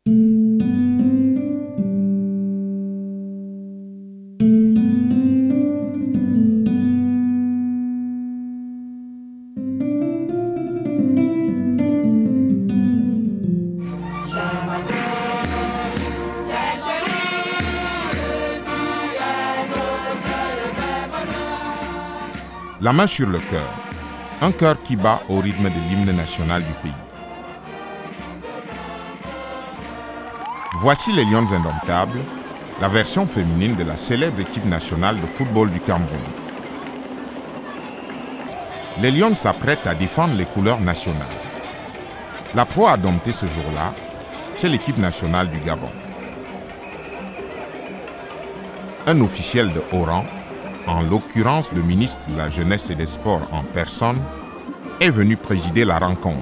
La main sur le cœur, un cœur qui bat au rythme de l'hymne national du pays. Voici les Lions Indomptables, la version féminine de la célèbre équipe nationale de football du Cameroun. Les Lions s'apprêtent à défendre les couleurs nationales. La proie à dompter ce jour-là, c'est l'équipe nationale du Gabon. Un officiel de haut rang, en l'occurrence le ministre de la Jeunesse et des Sports en personne, est venu présider la rencontre.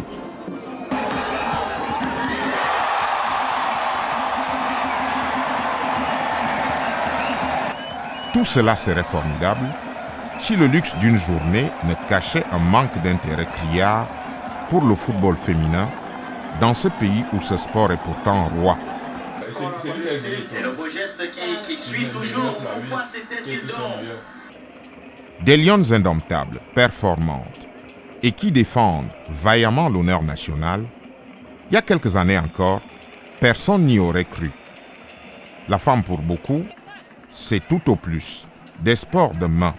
Tout cela serait formidable si le luxe d'une journée ne cachait un manque d'intérêt criard pour le football féminin dans ce pays où ce sport est pourtant roi. C'est le beau geste qui suit toujours. Pourquoi c'était-il donc? Des Lions indomptables, performantes et qui défendent vaillamment l'honneur national, il y a quelques années encore, personne n'y aurait cru. La femme pour beaucoup, c'est tout au plus des sports de main,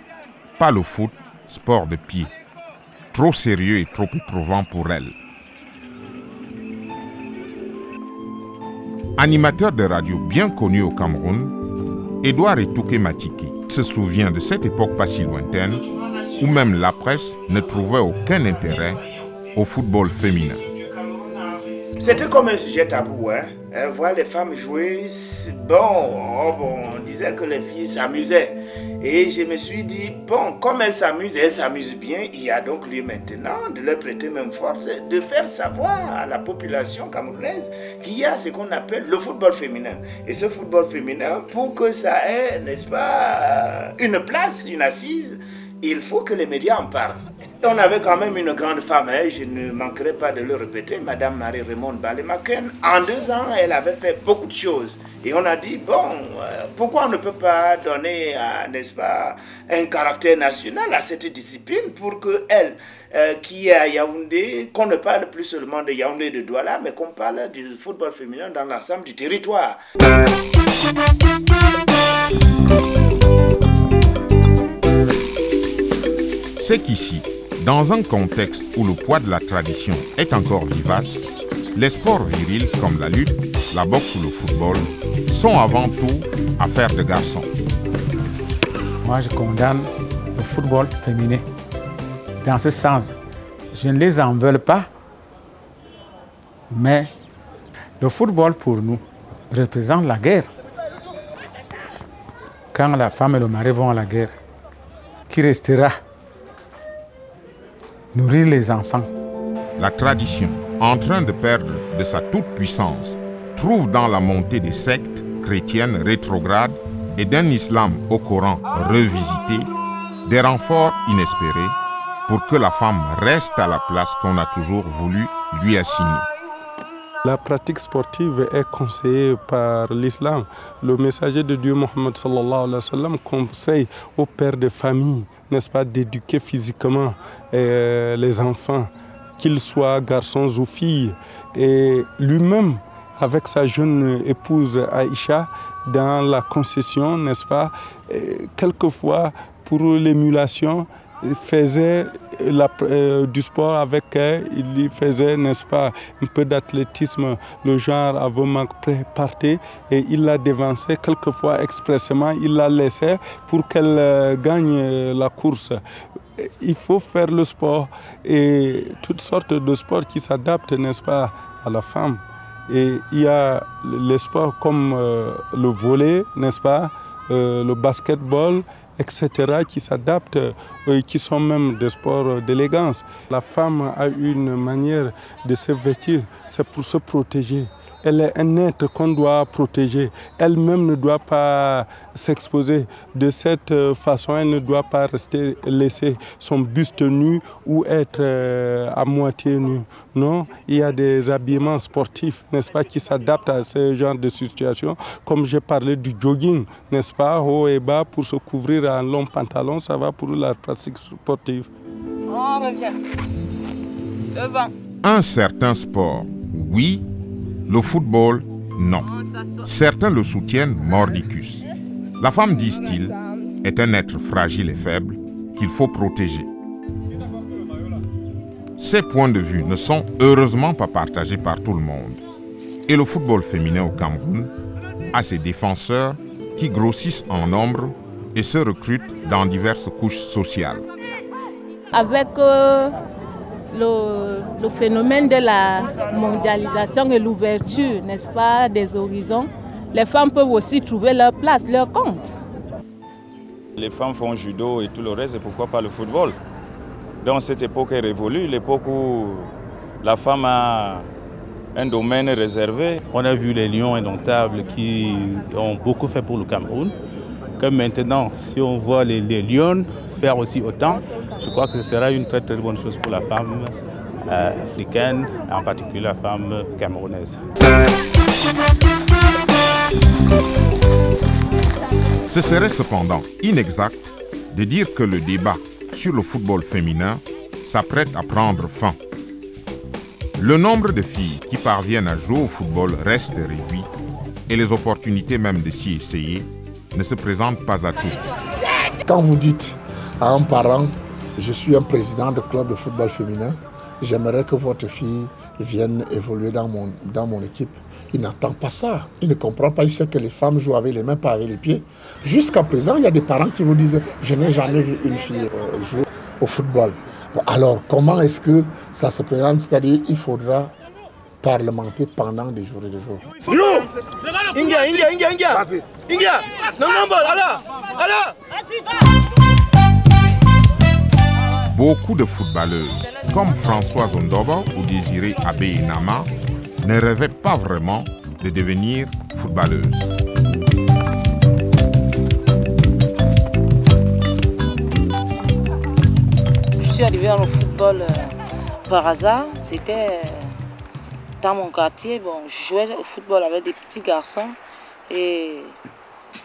pas le foot, sport de pied. Trop sérieux et trop éprouvant pour elle. Animateur de radio bien connu au Cameroun, Edouard Etouké Matiki se souvient de cette époque pas si lointaine où même la presse ne trouvait aucun intérêt au football féminin. C'était comme un sujet tabou, hein. Voir les femmes jouer, on disait que les filles s'amusaient. Et je me suis dit, bon, comme elles s'amusent bien, il y a donc lieu maintenant de leur prêter même force, de faire savoir à la population camerounaise qu'il y a ce qu'on appelle le football féminin. Et ce football féminin, pour que ça ait, n'est-ce pas, une place, une assise, il faut que les médias en parlent. On avait quand même une grande femme, hein, je ne manquerai pas de le répéter, Madame Marie-Raymond Balemaken. En 2 ans, elle avait fait beaucoup de choses. Et on a dit, bon, pourquoi on ne peut pas donner, n'est-ce pas, un caractère national à cette discipline pour qu'elle, qui est à Yaoundé, qu'on ne parle plus seulement de Yaoundé et de Douala, mais qu'on parle du football féminin dans l'ensemble du territoire. C'est qu'ici, dans un contexte où le poids de la tradition est encore vivace, les sports virils comme la lutte, la boxe ou le football sont avant tout affaires de garçons. Moi, je condamne le football féminin. Dans ce sens, je ne les en veux pas, mais le football pour nous représente la guerre. Quand la femme et le mari vont à la guerre, qui restera? Nourrir les enfants. La tradition, en train de perdre de sa toute-puissance, trouve dans la montée des sectes chrétiennes rétrogrades et d'un islam au Coran revisité des renforts inespérés pour que la femme reste à la place qu'on a toujours voulu lui assigner. La pratique sportive est conseillée par l'islam. Le messager de Dieu, Mohammed sallallahu alayhi wa sallam, conseille aux pères de famille, n'est-ce pas, d'éduquer physiquement les enfants, qu'ils soient garçons ou filles. Et lui-même, avec sa jeune épouse Aïcha, dans la concession, n'est-ce pas, quelquefois pour l'émulation, faisait du sport avec elle, il faisait, n'est-ce pas, un peu d'athlétisme, le genre avant partait et il la dévançait, quelquefois expressément, il la laissait pour qu'elle gagne la course. Il faut faire le sport et toutes sortes de sports qui s'adaptent, n'est-ce pas, à la femme. Et il y a les sports comme le volley, n'est-ce pas, le basketball, etc., qui s'adaptent, qui sont même des sports d'élégance. La femme a une manière de se vêtir, c'est pour se protéger. elle est un être qu'on doit protéger. Elle-même ne doit pas s'exposer. De cette façon, elle ne doit pas laisser son buste nu ou être à moitié nu. Non, il y a des habillements sportifs, n'est-ce pas, qui s'adaptent à ce genre de situation. Comme j'ai parlé du jogging, n'est-ce pas, haut et bas pour se couvrir en long pantalon, ça va pour la pratique sportive. On revient. Devant. Un certain sport, oui. Le football, non. Certains le soutiennent mordicus. La femme, disent-ils, est un être fragile et faible qu'il faut protéger. Ces points de vue ne sont heureusement pas partagés par tout le monde. Et le football féminin au Cameroun a ses défenseurs qui grossissent en nombre et se recrutent dans diverses couches sociales. Avec le phénomène de la mondialisation et l'ouverture, n'est-ce pas, des horizons, les femmes peuvent aussi trouver leur place, leur compte. Les femmes font judo et tout le reste, et pourquoi pas le football? Donc cette époque est révolue, l'époque où la femme a un domaine réservé. On a vu les lions indomptables qui ont beaucoup fait pour le Cameroun. Que maintenant, si on voit les lions faire aussi autant, je crois que ce sera une très très bonne chose pour la femme africaine, en particulier la femme camerounaise. Ce serait cependant inexact de dire que le débat sur le football féminin s'apprête à prendre fin. Le nombre de filles qui parviennent à jouer au football reste réduit et les opportunités même de s'y essayer ne se présentent pas à toutes. Quand vous dites à un parent, je suis un président de club de football féminin, j'aimerais que votre fille vienne évoluer dans mon équipe. Il n'entend pas ça, il ne comprend pas, il sait que les femmes jouent avec les mains, pas avec les pieds. Jusqu'à présent, il y a des parents qui vous disent, je n'ai jamais vu une fille jouer au football. Bon, alors, comment est-ce que ça se présente? C'est-à-dire qu'il faudra parlementer pendant des jours et des jours. Beaucoup de footballeuses, comme Françoise Ondoba ou Désirée Abé-Nama, ne rêvaient pas vraiment de devenir footballeuses. Je suis arrivée dans le football par hasard. C'était dans mon quartier. Bon, je jouais au football avec des petits garçons. Et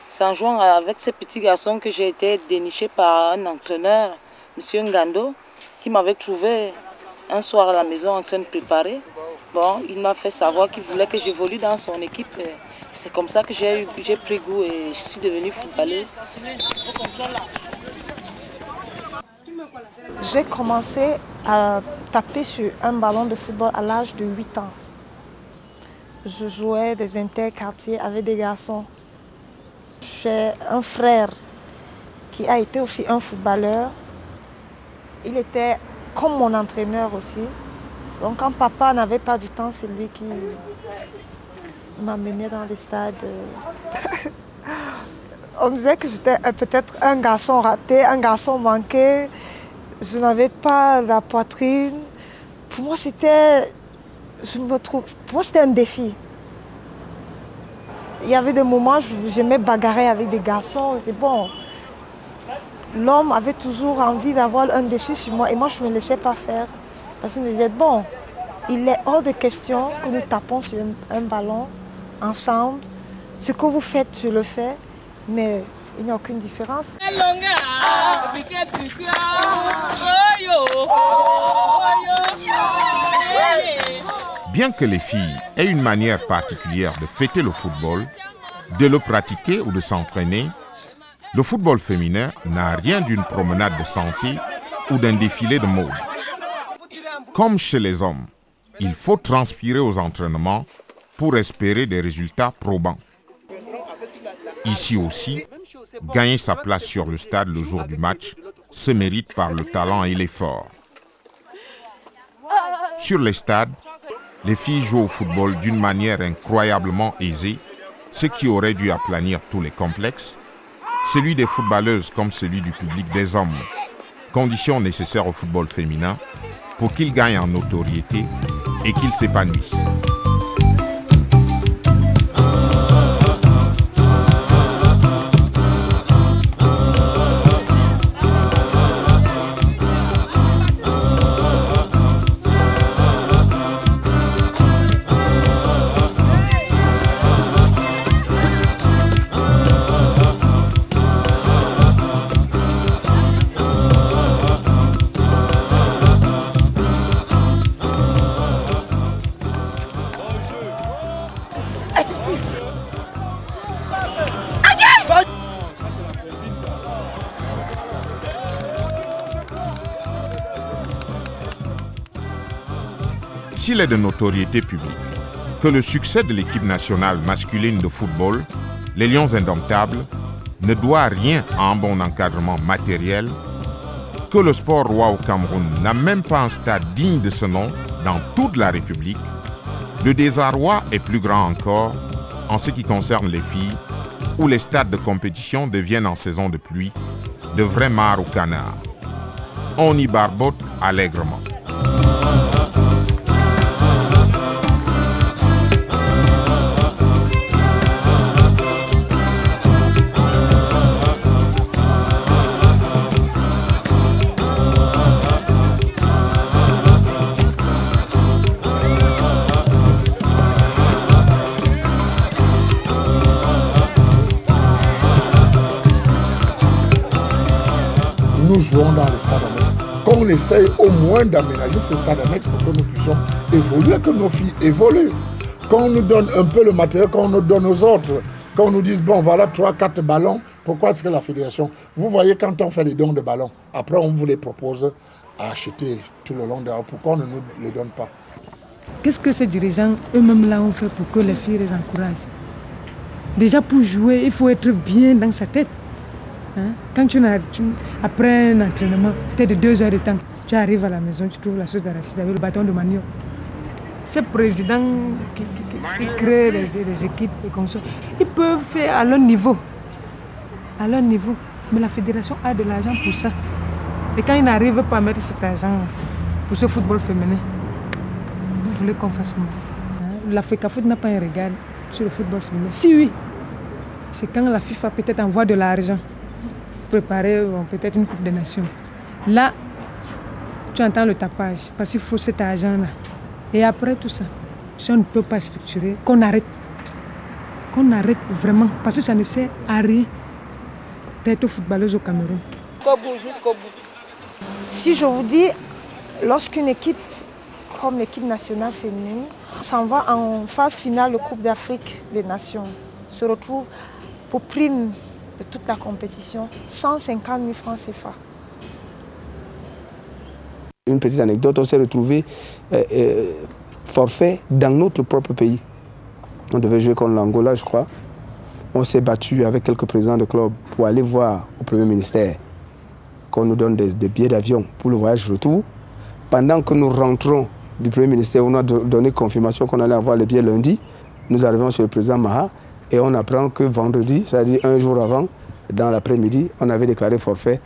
c'est en jouant avec ces petits garçons que j'ai été dénichée par un entraîneur, M. Ngando, qui m'avait trouvé un soir à la maison en train de préparer. Bon, il m'a fait savoir qu'il voulait que j'évolue dans son équipe. C'est comme ça que j'ai pris goût et je suis devenue footballeuse. J'ai commencé à taper sur un ballon de football à l'âge de 8 ans. Je jouais des interquartiers avec des garçons. J'ai un frère qui a été aussi un footballeur. Il était comme mon entraîneur aussi. Donc quand papa n'avait pas du temps, c'est lui qui m'amenait dans les stades. On disait que j'étais peut-être un garçon raté, un garçon manqué. Je n'avais pas la poitrine. Pour moi, c'était un défi. Il y avait des moments où j'aimais bagarrer avec des garçons. C'est bon. L'homme avait toujours envie d'avoir un dessus sur moi et moi, je ne me laissais pas faire. Parce qu'il me disait, bon, il est hors de question que nous tapons sur un ballon ensemble. Ce que vous faites, je le fais, mais il n'y a aucune différence. Bien que les filles aient une manière particulière de fêter le football, de le pratiquer ou de s'entraîner, le football féminin n'a rien d'une promenade de santé ou d'un défilé de mode. Comme chez les hommes, il faut transpirer aux entraînements pour espérer des résultats probants. Ici aussi, gagner sa place sur le stade le jour du match se mérite par le talent et l'effort. Sur les stades, les filles jouent au football d'une manière incroyablement aisée, ce qui aurait dû aplanir tous les complexes, celui des footballeuses comme celui du public des hommes, condition nécessaire au football féminin pour qu'il gagne en notoriété et qu'il s'épanouisse. S'il est de notoriété publique que le succès de l'équipe nationale masculine de football, les Lions Indomptables, ne doit rien à un bon encadrement matériel, que le sport roi au Cameroun n'a même pas un stade digne de ce nom dans toute la République, le désarroi est plus grand encore en ce qui concerne les filles, où les stades de compétition deviennent en saison de pluie de vrais mares ou canards. On y barbote allègrement. Nous jouons dans les stades annexes. Qu'on essaye au moins d'aménager ces stades annexes pour que nous puissions évoluer, que nos filles évoluent. Qu'on nous donne un peu le matériel qu'on nous donne aux autres. Qu'on nous dise, bon voilà 3-4 ballons. Pourquoi est-ce que la fédération... Vous voyez quand on fait les dons de ballons, après on vous les propose à acheter tout le long de la... Pourquoi on ne nous les donne pas? Qu'est-ce que ces dirigeants eux-mêmes là ont fait pour que les filles les encouragent? Déjà pour jouer, il faut être bien dans sa tête. Hein? Quand après un entraînement, peut-être de 2 heures de temps, tu arrives à la maison, tu trouves la sauce d'arachide avec le bâton de manioc. Ces présidents qui créent les équipes et comme ça, ils peuvent faire à leur niveau. À leur niveau. Mais la fédération a de l'argent pour ça. Et quand ils n'arrivent pas à mettre cet argent pour ce football féminin, vous voulez qu'on fasse quoi? Hein? La FECAFOOT n'a pas un regard sur le football féminin. Si oui, c'est quand la FIFA peut-être envoie de l'argent préparer peut-être une Coupe des Nations. Là, tu entends le tapage, parce qu'il faut cet argent-là. Et après tout ça, si on ne peut pas structurer, qu'on arrête. Qu'on arrête vraiment, parce que ça ne sert à rien d'être footballeuse au Cameroun. Si je vous dis, lorsqu'une équipe comme l'équipe nationale féminine s'en va en phase finale de Coupe d'Afrique des Nations, se retrouve pour prime de toute la compétition, 150 000 francs CFA. Une petite anecdote, on s'est retrouvé forfait dans notre propre pays. On devait jouer contre l'Angola, je crois. On s'est battu avec quelques présidents de club pour aller voir au Premier ministère qu'on nous donne des billets d'avion pour le voyage retour. Pendant que nous rentrons du Premier ministère, on a donné confirmation qu'on allait avoir les billets lundi. Nous arrivons chez le président Maha. Et on apprend que vendredi, c'est-à-dire un jour avant, dans l'après-midi, on avait déclaré forfait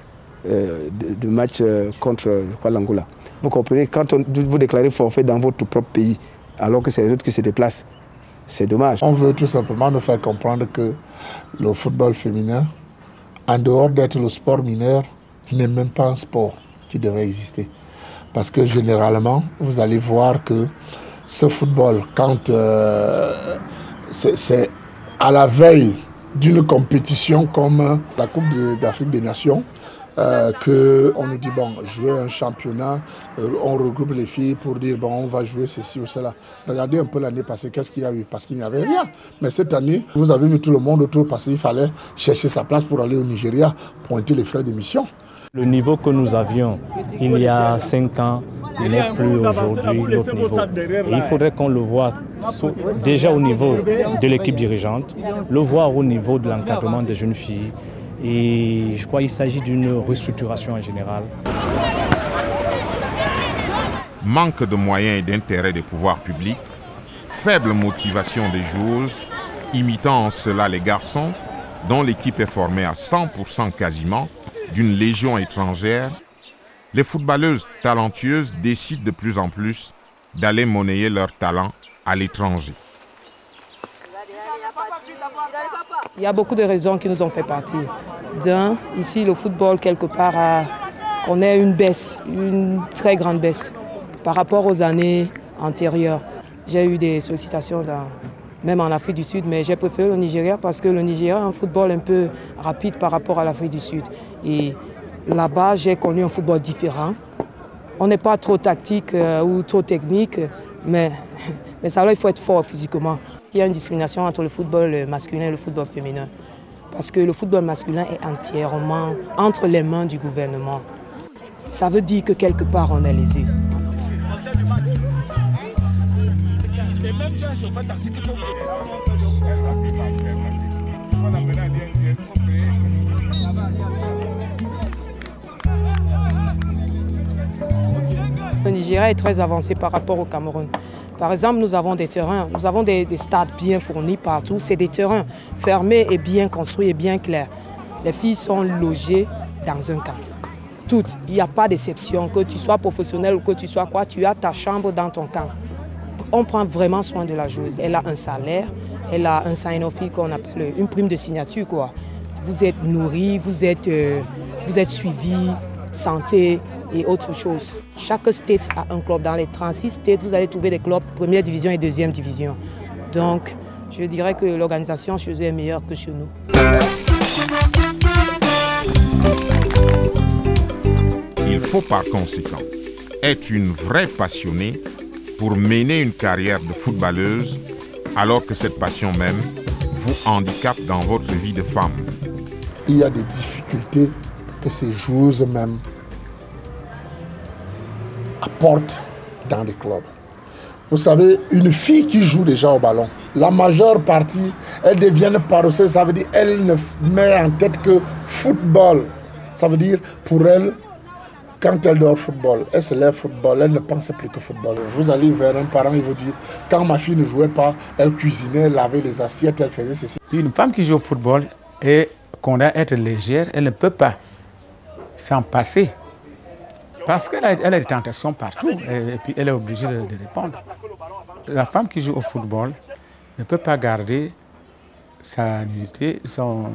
de match contre l'Angola. Vous comprenez, quand vous déclarez forfait dans votre propre pays, alors que c'est les autres qui se déplacent, c'est dommage. On veut tout simplement nous faire comprendre que le football féminin, en dehors d'être le sport mineur, n'est même pas un sport qui devrait exister. Parce que généralement, vous allez voir que ce football, quand c'est à la veille d'une compétition comme la Coupe d'Afrique des Nations, qu'on nous dit, bon, jouer un championnat, on regroupe les filles pour dire, bon, on va jouer ceci ou cela. Regardez un peu l'année passée, qu'est-ce qu'il y a eu? Parce qu'il n'y avait rien. Mais cette année, vous avez vu tout le monde autour parce qu'il fallait chercher sa place pour aller au Nigeria, pointer les frais d'émission. Le niveau que nous avions il y a 5 ans n'est plus aujourd'hui notre niveau. Et il faudrait qu'on le voit déjà au niveau de l'équipe dirigeante, le voir au niveau de l'encadrement des jeunes filles. Et je crois qu'il s'agit d'une restructuration en général. Manque de moyens et d'intérêt des pouvoirs publics, faible motivation des joueuses, imitant en cela les garçons, dont l'équipe est formée à 100% quasiment, d'une légion étrangère, les footballeuses talentueuses décident de plus en plus d'aller monnayer leur talent à l'étranger. Il y a beaucoup de raisons qui nous ont fait partir. D'un, ici le football quelque part connaît une baisse, une très grande baisse par rapport aux années antérieures. J'ai eu des sollicitations même en Afrique du Sud, mais j'ai préféré le Nigeria parce que le Nigeria a un football un peu rapide par rapport à l'Afrique du Sud. Et là-bas, j'ai connu un football différent. On n'est pas trop tactique ou trop technique, mais ça là, il faut être fort physiquement. Il y a une discrimination entre le football masculin et le football féminin. Parce que le football masculin est entièrement entre les mains du gouvernement. Ça veut dire que quelque part, on est lésé. suis un chauffeur taxi qui peut vous aider. Le Nigeria est très avancé par rapport au Cameroun. Par exemple, nous avons des terrains, nous avons des stades bien fournis partout. C'est des terrains fermés et bien construits et bien clairs. Les filles sont logées dans un camp. Toutes, il n'y a pas d'exception, que tu sois professionnel ou que tu sois quoi, tu as ta chambre dans ton camp. On prend vraiment soin de la joueuse. Elle a un salaire, elle a un sign-off qu'on appelle une prime de signature, quoi. Vous êtes nourri, vous êtes suivi, santé et autre chose. Chaque state a un club. Dans les 36 states, vous allez trouver des clubs première division et deuxième division. Donc, je dirais que l'organisation chez eux est meilleure que chez nous. Il faut par conséquent être une vraie passionnée pour mener une carrière de footballeuse, alors que cette passion même vous handicape dans votre vie de femme. Il y a des difficultés que ces joueuses même apportent dans les clubs. Vous savez, une fille qui joue déjà au ballon, la majeure partie, elles deviennent paresseuses, ça veut dire qu'elle ne met en tête que football. Ça veut dire, pour elle, quand elle dort football, elle se lève football, elle ne pense plus que football. Vous allez vers un parent, il vous dit, quand ma fille ne jouait pas, elle cuisinait, elle lavait les assiettes, elle faisait ceci. Une femme qui joue au football et qu'on a être légère, elle ne peut pas s'en passer. Parce qu'elle a des tentations partout et puis elle est obligée de répondre. La femme qui joue au football ne peut pas garder sa nudité, son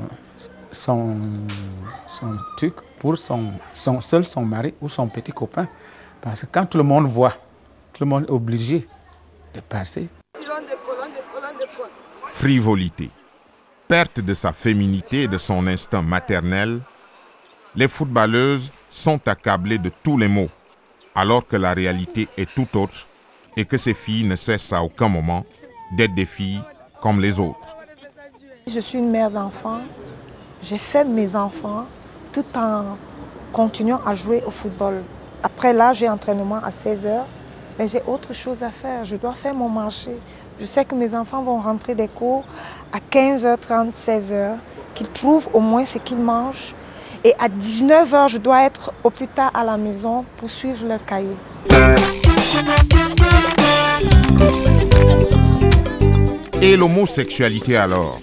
truc pour son mari ou son petit copain. Parce que quand tout le monde voit, tout le monde est obligé de passer. Frivolité, perte de sa féminité et de son instinct maternel, les footballeuses sont accablées de tous les maux, alors que la réalité est tout autre et que ces filles ne cessent à aucun moment d'être des filles comme les autres. Je suis une mère d'enfants. J'ai fait mes enfants tout en continuant à jouer au football. Après là, j'ai entraînement à 16h, mais j'ai autre chose à faire. Je dois faire mon marché. Je sais que mes enfants vont rentrer des cours à 15h30, 16h, qu'ils trouvent au moins ce qu'ils mangent. Et à 19h, je dois être au plus tard à la maison pour suivre leur cahier. Et l'homosexualité alors?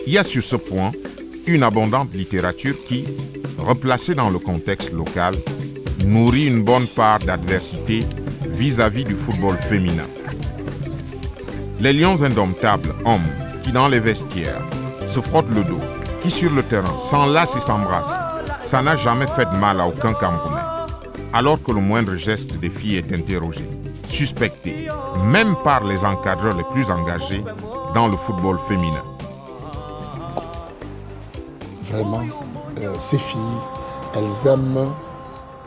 Il y a sur ce point une abondante littérature qui, replacée dans le contexte local, nourrit une bonne part d'adversité vis-à-vis du football féminin. Les lions indomptables, hommes, qui dans les vestiaires se frottent le dos, qui sur le terrain s'enlacent et s'embrassent, ça n'a jamais fait de mal à aucun Camerounais. Alors que le moindre geste des filles est interrogé, suspecté, même par les encadreurs les plus engagés dans le football féminin. Vraiment, ces filles, elles aiment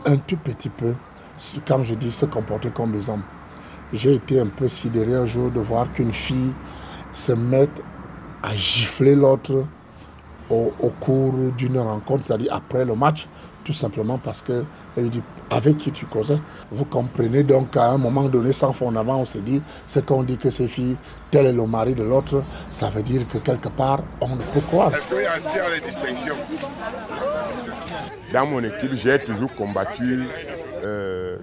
un tout petit peu, comme je dis, se comporter comme les hommes. J'ai été un peu sidéré un jour de voir qu'une fille se mette à gifler l'autre au cours d'une rencontre, c'est-à-dire après le match, tout simplement parce qu'elle lui dit avec qui tu causais. Vous comprenez donc qu'à un moment donné, sans fond en avant, on se dit, ce qu'on dit que ces filles, tel est le mari de l'autre, ça veut dire que quelque part, on ne peut croire. Est-ce qu'il y a des distinctions? Dans mon équipe, j'ai toujours combattu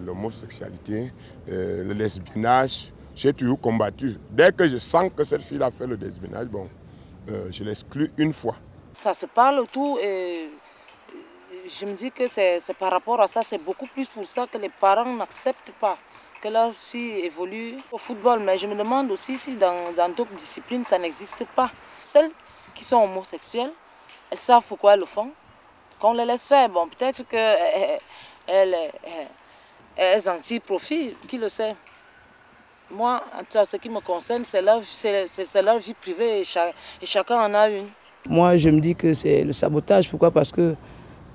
l'homosexualité, le lesbiennage. J'ai toujours combattu. Dès que je sens que cette fille a fait le lesbiennage, bon, je l'exclus une fois. Ça se parle autour et je me dis que c'est par rapport à ça, c'est beaucoup plus pour ça que les parents n'acceptent pas que leur fille évolue au football. Mais je me demande aussi si dans d'autres disciplines, ça n'existe pas. Celles qui sont homosexuelles, elles savent pourquoi elles le font. Qu'on les laisse faire, bon, peut-être qu'elles en tirent profit, qui le sait. Moi, en ce qui me concerne, c'est leur vie privée et chacun en a une. Moi, je me dis que c'est le sabotage. Pourquoi? Parce que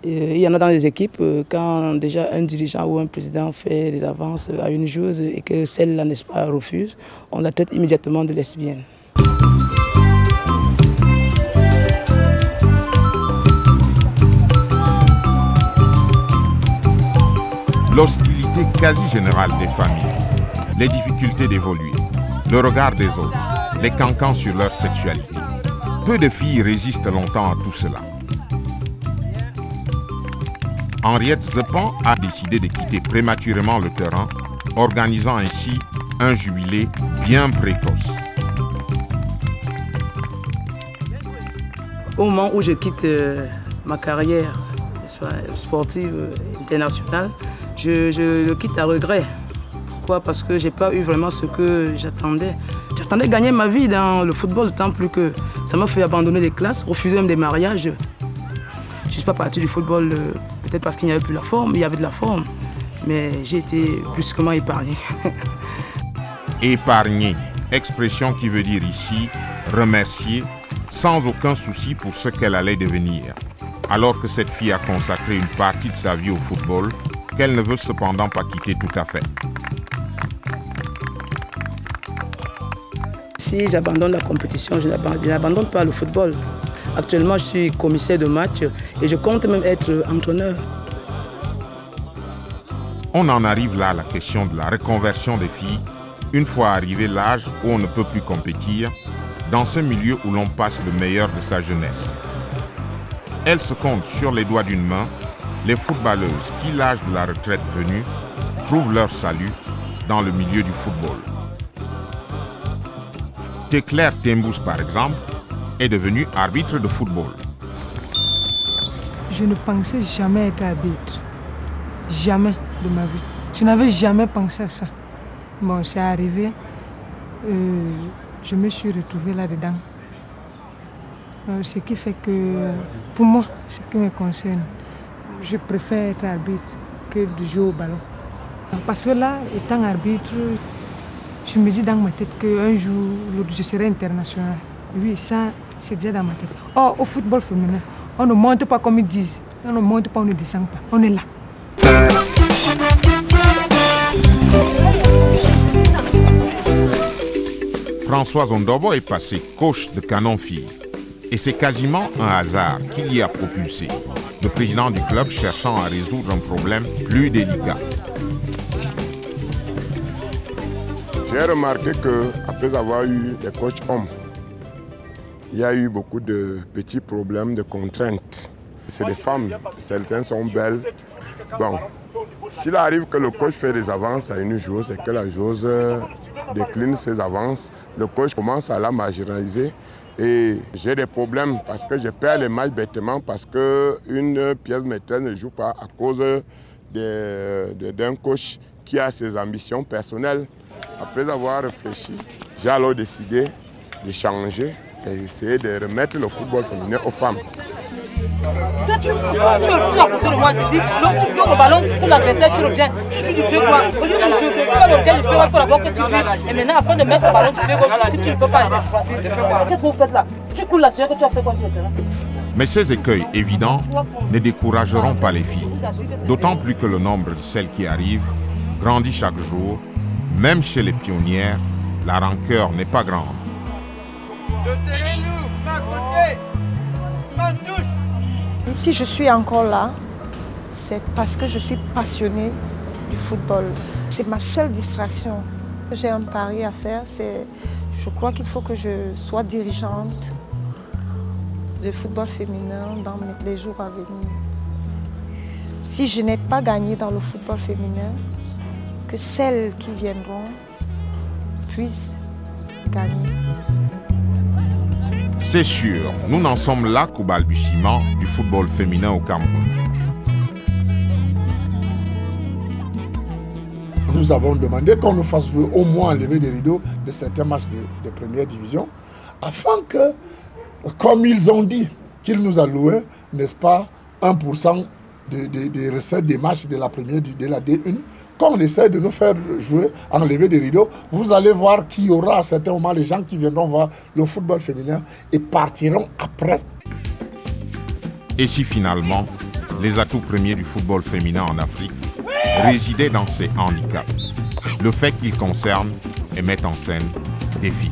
il y en a dans les équipes, quand déjà un dirigeant ou un président fait des avances à une joueuse et que celle-là, n'est-ce pas, refuse, on la traite immédiatement de lesbienne. L'hostilité quasi générale des familles, les difficultés d'évoluer, le regard des autres, les cancans sur leur sexualité. Peu de filles résistent longtemps à tout cela. Henriette Zepan a décidé de quitter prématurément le terrain, organisant ainsi un jubilé bien précoce. Au moment où je quitte ma carrière sportive internationale, je le quitte à regret. Pourquoi? Parce que je n'ai pas eu vraiment ce que j'attendais. J'attendais gagner ma vie dans le football, d'autant plus que ça m'a fait abandonner les classes, refuser même des mariages. Je ne suis pas parti du football, peut-être parce qu'il n'y avait plus la forme, il y avait de la forme, mais j'ai été brusquement épargné. Épargné, expression qui veut dire ici remercier, sans aucun souci pour ce qu'elle allait devenir. Alors que cette fille a consacré une partie de sa vie au football, qu'elle ne veut cependant pas quitter tout à fait. Si j'abandonne la compétition, je n'abandonne pas le football. Actuellement, je suis commissaire de match et je compte même être entraîneur. On en arrive là à la question de la reconversion des filles, une fois arrivé l'âge où on ne peut plus compétir, dans ce milieu où l'on passe le meilleur de sa jeunesse. Elle se compte sur les doigts d'une main les footballeuses qui, l'âge de la retraite venu, trouvent leur salut dans le milieu du football. Teclair Tembous, par exemple, est devenu arbitre de football. Je ne pensais jamais être arbitre. Jamais de ma vie. Je n'avais jamais pensé à ça. Bon, c'est arrivé. Je me suis retrouvée là-dedans. Ce qui fait que, pour moi, ce qui me concerne, je préfère être arbitre que de jouer au ballon. Parce que là, étant arbitre, je me dis dans ma tête qu'un jour, je serai international. Oui, ça, c'est déjà dans ma tête. Or, au football féminin, on ne monte pas comme ils disent. On ne monte pas, on ne descend pas. On est là. Françoise Ondobo est passée coach de Canon Filles. Et c'est quasiment un hasard qui l'y a propulsé, le président du club cherchant à résoudre un problème plus délicat. J'ai remarqué qu'après avoir eu des coachs hommes, il y a eu beaucoup de petits problèmes de contraintes. C'est des femmes, certaines sont belles. Bon, s'il arrive que le coach fait des avances à une joueuse et que la joueuse décline ses avances, le coach commence à la marginaliser. Et j'ai des problèmes parce que je perds les matchs bêtement parce qu'une pièce maîtresse ne joue pas à cause d'un coach qui a ses ambitions personnelles. Après avoir réfléchi, j'ai alors décidé de changer et essayer de remettre le football féminin aux femmes. Toi, tu as côté de moi, tu dis, tu bloques le ballon sur l'adversaire, tu reviens, tu joues du pied droit. Au lieu de faire le pied droit, il faut d'abord que tu brilles. Et maintenant, afin de mettre le ballon du pied gauche, que tu ne peux pas l'exploiter. Qu'est-ce que vous faites là? Tu coules la sueur que tu as fait quoi sur le terrain? Mais ces écueils évidents ne décourageront pas les filles. D'autant plus que le nombre de celles qui arrivent grandit chaque jour. Même chez les pionnières, la rancœur n'est pas grande. Si je suis encore là, c'est parce que je suis passionnée du football. C'est ma seule distraction. J'ai un pari à faire, je crois qu'il faut que je sois dirigeante de football féminin dans les jours à venir. Si je n'ai pas gagné dans le football féminin, que celles qui viendront puissent gagner. C'est sûr, nous n'en sommes là qu'au balbutiement du football féminin au Cameroun. Nous avons demandé qu'on nous fasse jouer au moins enlever des rideaux de certains matchs de première division, afin que, comme ils ont dit, qu'ils nous allouaient, n'est-ce pas, 1% des recettes des matchs de la première de la D1, quand on essaie de nous faire jouer, enlever des rideaux, vous allez voir qu'il y aura à certains moments les gens qui viendront voir le football féminin et partiront après. Et si finalement, les atouts premiers du football féminin en Afrique résidaient dans ces handicaps, le fait qu'ils concernent et mettent en scène des filles.